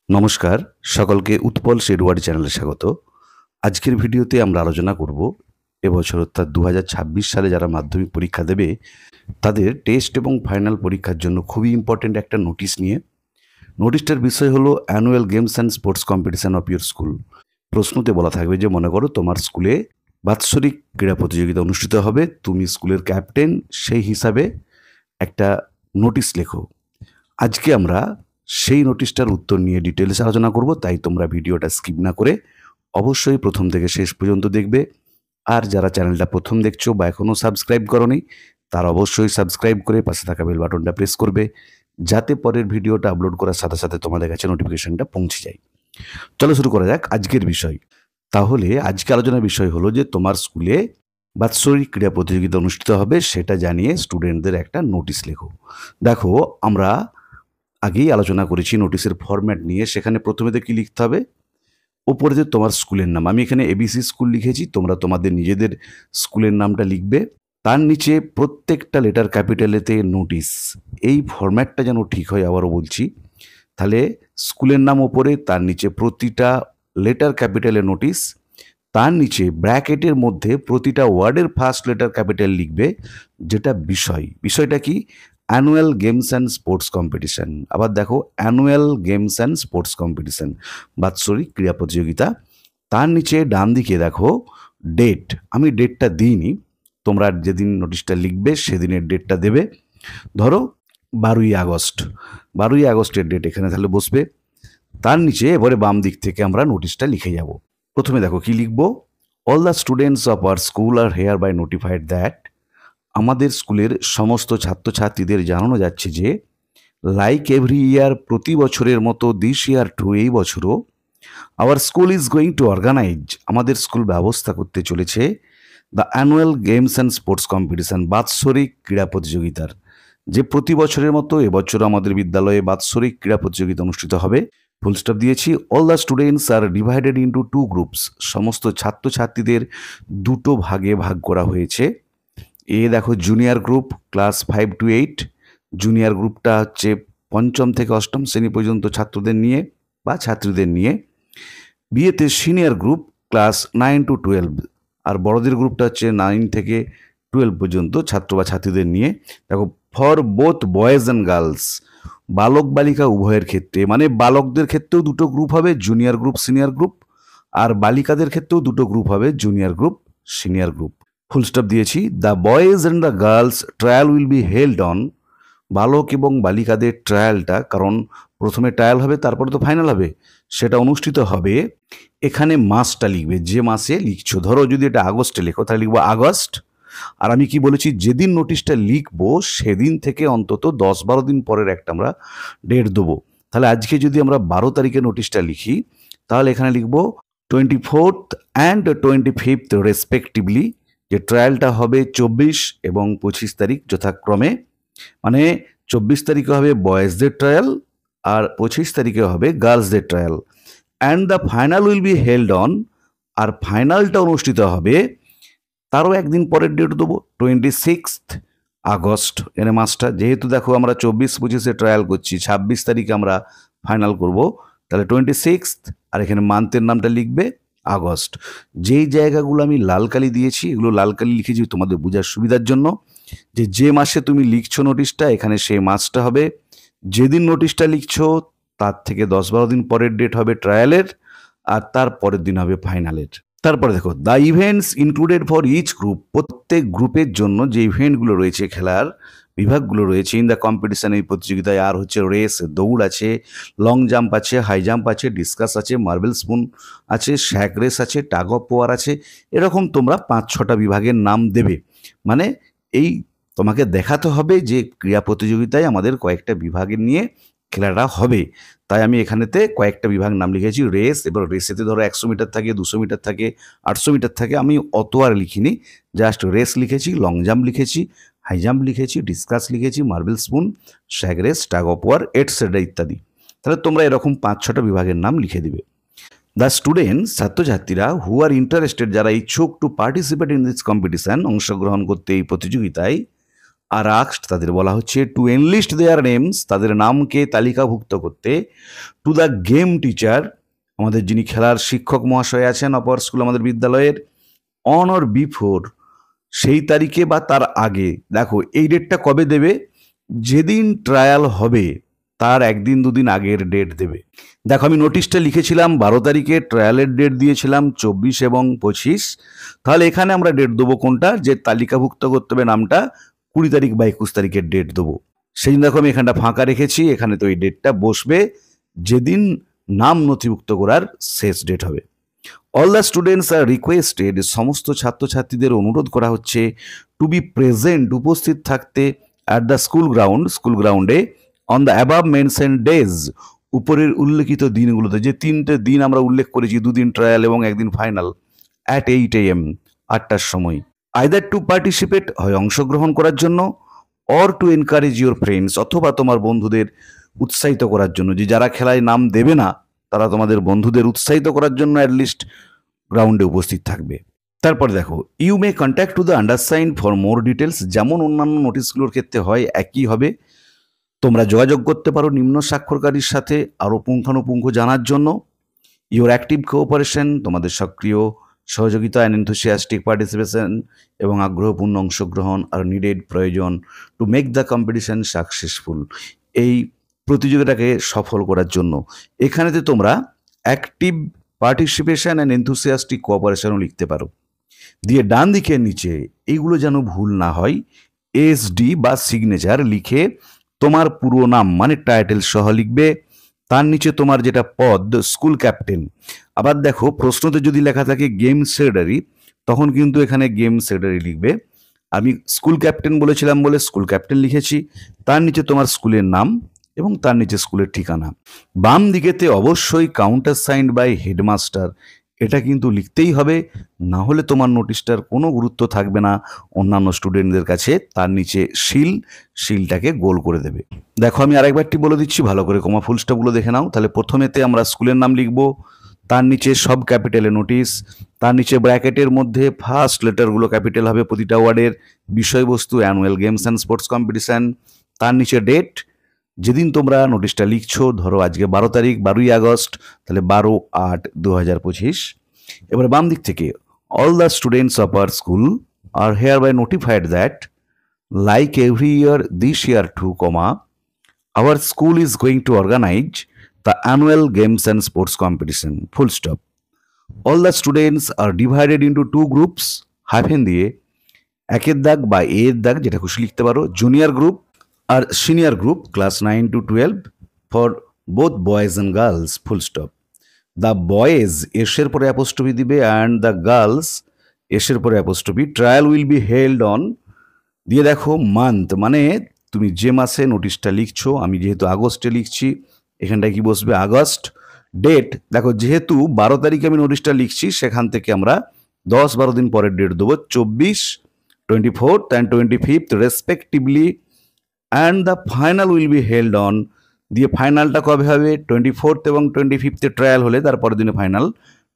নমস্কার, সকলকে উৎপল শেরওয়াড়ি চ্যানেলে স্বাগত। আজকের ভিডিওতে আমরা আলোচনা করব এবছর অর্থাৎ 2026 সালে যারা মাধ্যমিক পরীক্ষা দেবে তাদের টেস্ট এবং ফাইনাল পরীক্ষার জন্য খুবই ইম্পর্ট্যান্ট একটা নোটিশ নিয়ে। নোটিশটার বিষয় হলো annual games and sports competition of your school. প্রশ্নতে বলা থাকবে যে মনে করো তোমার স্কুলে বাৎসরিক ক্রীড়া প্রতিযোগিতা অনুষ্ঠিত হবে, তুমি স্কুলের ক্যাপ্টেন, সেই হিসাবে একটা নোটিশ লেখো। আজকে আমরা সেই নোটিশটার উত্তর নিয়ে ডিটেলস আলোচনা করব, তাই তোমরা ভিডিওটা স্কিপ না করে অবশ্যই প্রথম থেকে শেষ পর্যন্ত দেখবে। আর যারা চ্যানেলটা প্রথম দেখছো বা এখনও সাবস্ক্রাইব করোনি তারা অবশ্যই সাবস্ক্রাইব করে পাশে থাকা বেল বাটনটা প্রেস করবে, যাতে পরের ভিডিওটা আপলোড করার সাথে সাথে তোমাদের কাছে নোটিফিকেশনটা পৌঁছে যায়। চলো শুরু করা যাক আজকের বিষয়। তাহলে আজকে আলোচনার বিষয় হলো যে তোমার স্কুলে বাৎসরিক ক্রীড়া প্রতিযোগিতা অনুষ্ঠিত হবে, সেটা জানিয়ে স্টুডেন্টদের একটা নোটিশ লেখো। দেখো, আমরা আগেই আলোচনা করেছি নোটিশের ফরম্যাট নিয়ে। সেখানে প্রথমে কি লিখতে হবে, ওপরে যে তোমার স্কুলের নাম, আমি এখানে এবিসি স্কুল লিখেছি, তোমরা তোমাদের নিজেদের স্কুলের নামটা লিখবে। তার নিচে প্রত্যেকটা লেটার ক্যাপিটালেতে নোটিশ। এই ফরম্যাটটা যেন ঠিক হয়, আবারও বলছি। তাহলে স্কুলের নাম ওপরে, তার নিচে প্রতিটা লেটার ক্যাপিটালে নোটিশ, তার নিচে ব্র্যাকেটের মধ্যে প্রতিটা ওয়ার্ডের ফার্স্ট লেটার ক্যাপিটাল লিখবে, যেটা বিষয়টা কি, annual games and sports competition. আবার দেখো, annual games and sports competition, বাৎসরিক ক্রীড়া প্রতিযোগিতা। তার নিচে ডান দিকে দেখো ডেট, আমি ডেটটা দিইনি, তোমরা যেদিন নোটিশটা লিখবে সেদিনের ডেটটা দেবে। ধরো 12ই আগস্ট, 12ই আগস্টের ডেট এখানে তাহলে বসবে। তার নিচে এবারে বাম দিক থেকে আমরা নোটিশটা লিখে যাব। প্রথমে দেখো কি লিখব, all the students of our school are hereby notified that, আমাদের স্কুলের সমস্ত ছাত্রছাত্রীদের জানানো যাচ্ছে যে, লাইক এভরি ইয়ার, প্রতি বছরের মতো দিস ইয়ার টু, এই বছরও, our school is going to organise, আমাদের স্কুল ব্যবস্থা করতে চলেছে, the annual games and sports competition, বাৎসরিক ক্রীড়া প্রতিযোগিতার। যে প্রতি বছরের মতো এবছর আমাদের বিদ্যালয়ে বাৎসরিক ক্রীড়া প্রতিযোগিতা অনুষ্ঠিত হবে। ফুল স্টপ দিয়েছি। All the students are divided into two groups, সমস্ত ছাত্রছাত্রীদের দুটো ভাগে ভাগ করা হয়েছে। দেখো junior group class 5 to 8, junior গ্রুপটা হচ্ছে পঞ্চম থেকে অষ্টম শ্রেণী পর্যন্ত ছাত্রদের নিয়ে বা ছাত্রীদের নিয়ে। বিয়েতে সিনিয়র গ্রুপ ক্লাস 9 to 12, আর বড়দের গ্রুপটা হচ্ছে 9 থেকে 12 পর্যন্ত ছাত্র বা ছাত্রীদের নিয়ে। দেখো, for both boys and girls, বালক বালিকা উভয়ের ক্ষেত্রে, মানে বালকদের ক্ষেত্রেও দুটো গ্রুপ হবে, জুনিয়র গ্রুপ সিনিয়র গ্রুপ, আর বালিকাদের ক্ষেত্রেও দুটো গ্রুপ হবে, junior group senior group. Full stop দিয়েছি। The boys and the girls trial will be held on, বালক এবং বালিকাদের ট্রায়ালটা, কারণ প্রথমে ট্রায়াল হবে তারপরে তো ফাইনাল হবে, সেটা অনুষ্ঠিত হবে। এখানে মাসটা লিখবে, যে মাসে লিখছো। ধরো যদি এটা আগস্টে লেখো তাহলে লিখবো আগস্ট। আর আমি কি বলেছি, যেদিন নোটিশটা লিখবো সেদিন থেকে অন্তত 10-12 দিন পরের একটা আমরা ডেট দেবো। তাহলে আজকে যদি আমরা 12 তারিখে নোটিশটা লিখি, তাহলে এখানে লিখবো 24th অ্যান্ড 25th রেসপেক্টিভলি, যে ট্রায়ালটা হবে 24 এবং 25 তারিখ যথাক্রমে। মানে 24 তারিখে হবে বয়েজদের ট্রায়াল আর 25 তারিখে হবে গার্লসদের trial. And the final will be held on, আর ফাইনালটা অনুষ্ঠিত হবে তারও একদিন পরের ডেট দেবো, 26th আগস্ট। এখানে মাসটা যেহেতু দেখো আমরা 24-25-এ ট্রায়াল করছি, 26 তারিখে আমরা ফাইনাল করব, তাহলে 26th, আর এখানে মান্থের নামটা লিখবে আগস্ট। যেই জায়গাগুলো আমি লাল কালি দিয়েছি, এগুলো লাল কালি লিখেছি তোমাদের বোঝার সুবিধার জন্য, যে মাসে তুমি লিখছো নোটিশটা, এখানে সেই মাসটা হবে। যেদিন নোটিশটা লিখছো তার থেকে 10-12 দিন পরের ডেট হবে ট্রায়ালের, আর তার পরের দিন হবে ফাইনালের। তারপরে দেখো, the events included for each group, প্রত্যেক গ্রুপের জন্য যে ইভেন্টগুলো রয়েছে, খেলার বিভাগগুলো রয়েছে ইন দ্য কম্পিটিশান, এই প্রতিযোগিতায়, আর হচ্ছে রেস, দৌড় আছে, লং জাম্প আছে, হাই জাম্প আছে, ডিসকাস আছে, মার্বেল স্পুন আছে, শ্যাক রেস আছে, টাগ অফ ওয়ার আছে। এরকম তোমরা 5-6টা বিভাগের নাম দেবে। মানে এই তোমাকে দেখাতে হবে যে ক্রীড়া প্রতিযোগিতায় আমাদের কয়েকটা বিভাগের নিয়ে খেলাটা হবে। তাই আমি এখানেতে কয়েকটা বিভাগ নাম লিখেছি। রেস, এবার রেসেতে ধরো 100 মিটার থাকে, 200 মিটার থাকে, 800 মিটার থাকে, আমি অত আর লিখিনি, জাস্ট রেস লিখেছি, লং জাম্প লিখেছি, হাই জাম্প লিখেছি, ডিসকাস লিখেছি, marble spoon, sack race, tug of war, etcetera ইত্যাদি। তাহলে তোমরা এরকম 5-6টা বিভাগের নাম লিখে দিবে। দ্য স্টুডেন্টস, ছাত্রছাত্রীরা, হু আর ইন্টারেস্টেড, যারা ইচ্ছুক, to participate in this competition, অংশগ্রহণ করতে এই প্রতিযোগিতায়, আর আক্সড তাদের বলা হচ্ছে টু এনলিস্ট দেয়ার নেমস, তাদের নামকে তালিকাভুক্ত করতে, টু দ্য গেম টিচার, আমাদের যিনি খেলার শিক্ষক মহাশয় আছেন অপার স্কুল আমাদের বিদ্যালয়ের, অন অর বিফোর, সেই তারিখে বা তার আগে। দেখো এই ডেটটা কবে দেবে, যেদিন ট্রায়াল হবে তার একদিন দুদিন আগের ডেট দেবে। দেখো আমি নোটিশটা লিখেছিলাম 12 তারিখে, ট্রায়ালের ডেট দিয়েছিলাম 24 এবং 25, তাহলে এখানে আমরা ডেট দেবো কোনটা, যে তালিকাভুক্ত করতে হবে নামটা 20 তারিখ বা 21 তারিখের ডেট দেবো। সেই জন্য দেখো আমি এখানটা ফাঁকা রেখেছি, এখানে তো এই ডেটটা বসবে যেদিন নাম নথিভুক্ত করার শেষ ডেট হবে। All the students are requested, সমস্ত ছাত্রছাত্রীদের অনুরোধ করা হচ্ছে টু বি প্রেজেন্ট, উপস্থিত থাকতে, অ্যাট দ্য স্কুল গ্রাউন্ডে, on the above mention days, উপরের উল্লেখিত দিনগুলোতে, যে 3টে দিন আমরা উল্লেখ করেছি, 2 দিন ট্রায়াল এবং 1 দিন ফাইনাল, অ্যাট 8 AM, 8টার সময়। আইদার টু পার্টিসিপেট, হয় অংশগ্রহণ করার জন্য, or to encourage your friends, অথবা তোমার বন্ধুদের উৎসাহিত করার জন্য, যে যারা খেলায় নাম দেবে না তারা তোমাদের বন্ধুদের উৎসাহিত করার জন্য অ্যাটলিস্ট গ্রাউন্ডে উপস্থিত থাকবে। তারপরে দেখো you may contact to the undersign for more details, যেমন অন্যান্য নোটিশগুলোর ক্ষেত্রে হয় একই হবে। তোমরা যোগাযোগ করতে পারো নিম্ন স্বাক্ষরকারীর সাথে আরও পুঙ্খানুপুঙ্খ জানার জন্য। ইউর অ্যাক্টিভ কোঅপারেশন, তোমাদের সক্রিয় সহযোগিতা, অ্যান্ড এনথুসিয়াস্টিক পার্টিসিপেশন, এবং আগ্রহপূর্ণ অংশগ্রহণ, আর নিডেড, প্রয়োজন, to make the competition successful, এই প্রতিযোগিতাকে সফল করার জন্য। এখানেতে তোমরা অ্যাক্টিভ পার্টিসিপেশন অ্যান্ড এনথুসিয়াস্টিক কোঅপারেশনও লিখতে পারো। দিয়ে ডান দিকের নিচে এইগুলো যেন ভুল না হয়, SD বা সিগনেচার লিখে তোমার পুরো নাম মানে টাইটেল সহ লিখবে। তার নিচে তোমার যেটা পদ, স্কুল ক্যাপ্টেন। আবার দেখো প্রশ্নতে যদি লেখা থাকে গেম সেক্রেটারি, তখন কিন্তু এখানে গেম সেক্রেটারি লিখবে। আমি স্কুল ক্যাপ্টেন বলেছিলাম বলে স্কুল ক্যাপ্টেন লিখেছি। তার নিচে তোমার স্কুলের নাম এবং তার নিচে স্কুলের ঠিকানা। বাম দিকেতে অবশ্যই কাউন্টার সাইন্ড বাই হেডমাস্টার, এটা কিন্তু লিখতেই হবে, না হলে তোমার নোটিশটার কোনো গুরুত্ব থাকবে না অন্যান্য স্টুডেন্টদের কাছে। তার নিচে শিলটাকে গোল করে দেবে। দেখো আমি আরেকবারটি বলে দিচ্ছি, ভালো করে কমা ফুল স্টপগুলো দেখে নাও। তাহলে প্রথমেতে আমরা স্কুলের নাম লিখব, তার নিচে সব ক্যাপিটালে নোটিশ, তার নিচে ব্র্যাকেটের মধ্যে ফার্স্ট লেটারগুলো ক্যাপিটাল হবে প্রতিটা ওয়ার্ডের, বিষয়বস্তু annual games and sports competition, তার নিচে ডেট, যেদিন তোমরা নোটিশটা লিখছো, ধরো আজকে 12 তারিখ, 12ই আগস্ট, তাহলে 12/8/2025। এবার বাম দিক থেকে all the students of our school are hereby notified that like every year this year too, our school is going to organize the annual games and sports competition, full stop. All the students are divided into 2 groups, hyphen দিয়ে, একের দাগ বা এর দাগ যেটা খুশি লিখতে পারো, জুনিয়র গ্রুপ আর senior group, class 9 to 12, for both boys and girls, full stop. The boys এসের পরে অ্যাপোস্ট্রফি দিবে, অ্যান্ড দ্য গার্লস এসের পরে apostrophe. Trial will be held on, দিয়ে দেখো মান্থ, মানে তুমি যে মাসে নোটিশটা লিখছো, আমি যেহেতু আগস্টে লিখছি, এখানটায় কি বসবে, আগস্ট। ডেট দেখো যেহেতু 12 তারিখে আমি নোটিশটা লিখছি, সেখান থেকে আমরা 10-12 দিন পরের ডেট দেবো, 24, 24th and 25th respectively. And the final will be held on, দিয়ে ফাইনালটা কবে হবে, 24th এবং 25th ট্রায়াল হলে তারপরের দিনে ফাইনাল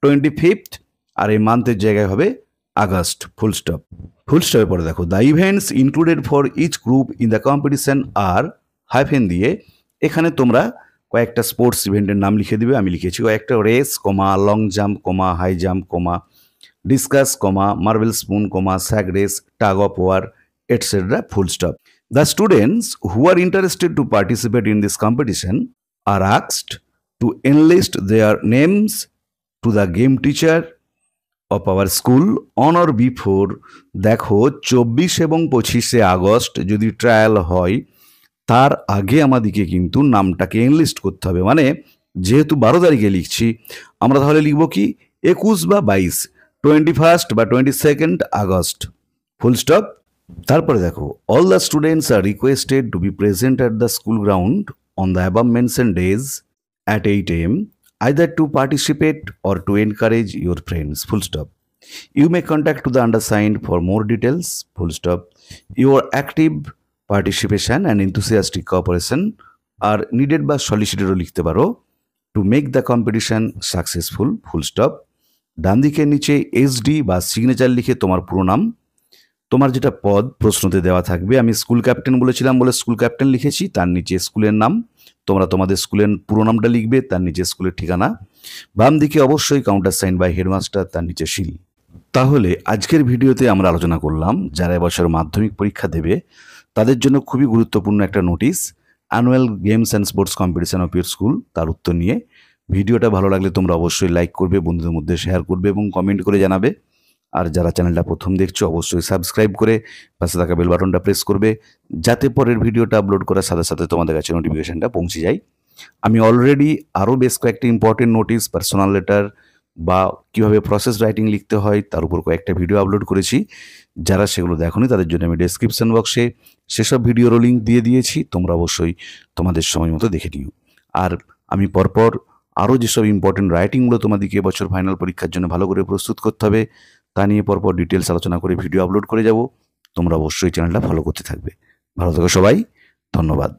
25th, আর এই মান্থের জায়গায় হবে আগস্ট, ফুল স্টপ। ফুল স্টপের পরে দেখো the events included for each group in the competition are, hyphen দিয়ে এখানে তোমরা কয়েকটা স্পোর্টস ইভেন্টের নাম লিখে দিবে। আমি লিখেছি কয়েকটা, race, long jump, high jump, discus, marble spoon, sack race, tug of war, etcetera, full stop. The students who are interested to participate in this competition are asked to enlist their names to the game teacher of our school on or before, দেখো 24 এবং 25শে August যদি trial হয়, তার আগে আমাদেরকে কিন্তু নামটাকে enlist করতে হবে। মানে যেহেতু 12 তারিখে লিখছি, আমরা তাহলে লিখব কি 21 বা 22, 21st বা 22nd আগস্ট, ফুল স্টপ। তারপরে দেখো all the students are requested to B present at the school ground on the above mention days at 8 AM, either to participate or to encourage your friends, full stop. You may contact to the undersigned for more details, full stop. Your active participation and enthusiastic cooperation are needed বা solicited লিখতে পারো to make the competition successful, full stop. ডান দিকের নিচে SD বা signature লিখে তোমার পুরো নাম, তোমার যেটা পদ প্রশ্নতে দেওয়া থাকবে, আমি স্কুল ক্যাপ্টেন বলেছিলাম বলে স্কুল ক্যাপ্টেন লিখেছি, তার নিচে স্কুলের নাম, তোমরা তোমাদের স্কুলের পুরো নামটা লিখবে, তার নিচে স্কুলের ঠিকানা, বাম দিকে অবশ্যই কাউন্টার সাইন বাই হেডমাস্টার, তার নিচে সিল। তাহলে আজকের ভিডিওতে আমরা আলোচনা করলাম যারা এবছর মাধ্যমিক পরীক্ষা দেবে তাদের জন্য খুবই গুরুত্বপূর্ণ একটা notice, annual games and sports competition of your school, তার উত্তর নিয়ে। ভিডিওটা ভালো লাগলে তোমরা অবশ্যই লাইক করবে, বন্ধুদের মধ্যে শেয়ার করবে এবং কমেন্ট করে জানাবে। আর যারা চ্যানেলটা প্রথম দেখছো অবশ্যই সাবস্ক্রাইব করে পাশে থাকা বেল বাটনটা প্রেস করবে, যাতে পরের ভিডিওটা আপলোড করার সাথে সাথে তোমাদের কাছে নোটিফিকেশনটা পৌঁছে যায়। আমি অলরেডি আরও বেশ কয়েকটা ইম্পর্টেন্ট নোটিশ, পার্সোনাল লেটার বা কীভাবে প্রসেস রাইটিং লিখতে হয় তার উপর কয়েকটা ভিডিও আপলোড করেছি। যারা সেগুলো দেখোনি তাদের জন্য আমি ডেসক্রিপশন বক্সে সেসব ভিডিওরও লিঙ্ক দিয়ে দিয়েছি, তোমরা অবশ্যই তোমাদের সময় মতো দেখে নিও। আর আমি পরপর আরও যেসব ইম্পর্টেন্ট রাইটিংগুলো তোমাদেরকে এবছর ফাইনাল পরীক্ষার জন্য ভালো করে প্রস্তুত করতে হবে তা নিয়ে পরপর ডিটেলস আলোচনা করে ভিডিও আপলোড করে যাব। তোমরা অবশ্যই চ্যানেলটা ফলো করতে থাকবে। ভালো থেকো সবাই, ধন্যবাদ।